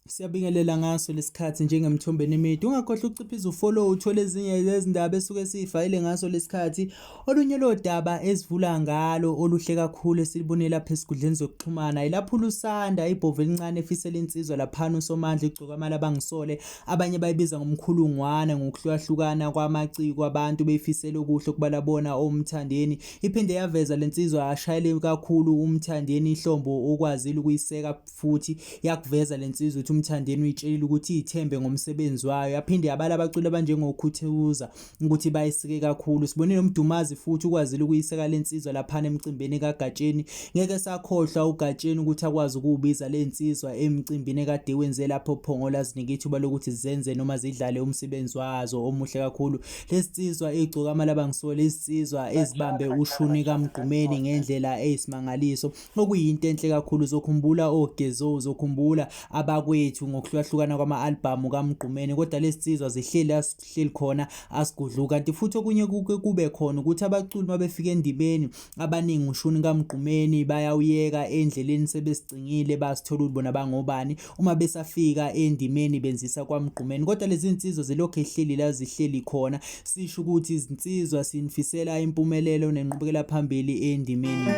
Siyabingelela ngaso lesikhathi njengemthombeni emide. Ungakhohlwa ukuciphiza ufollow uthole ezinye lezindaba esuke sifayile ngaso lesikhathi. Olunye lodaba ezivula ngalo oluhle kakhulu esilibone lapha esigudleni zokuxhumana ilapho uLusanda ibhovu elincane efisela insizwa lapha uSomandla igcoka amalabangisole abanye bayibiza ngomkhulungwane ngokuhlukahlukana kwamaciko abantu befisela okuhle kubalabona omthandeni. Iphinde yaveza lensizwa ashayele kakhulu umthandeni ihlombo okwazile ukuyiseka futhi yakuveza lensizwa ukuthi umthandeni uyitshelile ukuthi ithembe ngomsebenzi wayo. Yaphinde yabala abaculi abanjengoKhuthuza ukuthi bayisike kakhulu. Sibonile uMdumazi futhi ukwazile ukuyiseka lensizwa lapha emcimbini kaGatsheni. Ngeke sakhohlwa uGatsheni ukuthi akwazi ukubiza lensizwa emcimbini kade wenze lapho Phongola zinika ithuba lokuthi zenze noma zidlale umsebenzi wazo omuhle kakhulu. Lesizwa egcoka amalabangisole isizwa ezibambe ushuni kaMgqumeni ngendlela eyisimangaliso okuyinto enhle kakhulu. Uzokhumbula oGezo, uzokhumbula abakwethu ngokuhlukahlukana kwama-album kaMgqumeni, kodwa lesizwa zihleli khona asigudluka. Kanti futhi okunye kube khona ukuthi abaculi mabefika endibeni abaningi ushuni kaMgqumeni bayawuyeka endleleni sebesicingile basithola ukuthi bona bangobani uma besafika endimeni benzisa kwaMgqumeni, kodwa lezi insizwa zilokho ehleli la zihleli khona. Sisho ukuthi izinsizwa sinifisela impumelelo nenqubekela phambili endimeni.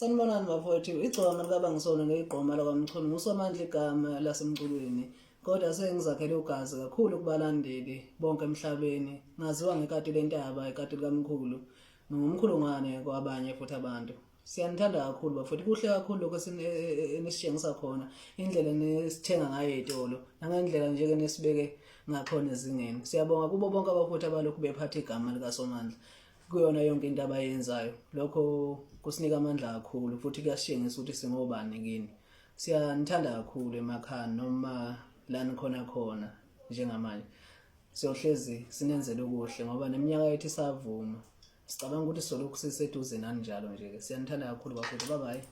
Sanibonani bafowethu, igcoma likaBangisona ngegqoma lakwaMchunu nguSomandla igama lasemculweni, kodwa sengizakhele ugazi kakhulu kubalandeli bonke emhlabeni. Ngaziwa ngekati lentaba, ikati likamkhulu ngumkhulungwane kwabanye futhi abantu. Siyanithanda kakhulu bafowethu, kuhle kakhulu lokho enisitshengisa khona, indlela nesithenga ngayo ezitolo nangendlela nje nesibeke ngakhona ezingeni. Siyabonga kubo bonke abafowethu abalokhu bephatha igama likaSomandla kuyona yonke into abayenzayo. Lokho kusinika amandla kakhulu futhi kuyasitshengisa ukuthi singobani kini. Siyanithanda kakhulu emakhaya noma la nikhona njengamanje. Siyohlezi sinenzele okuhle ngoba neminyaka yethu isavuma. Sicabanga ukuthi solokhu siseduze nani njalo nje. Siyanithanda kakhulu bafowethu. Bye bye.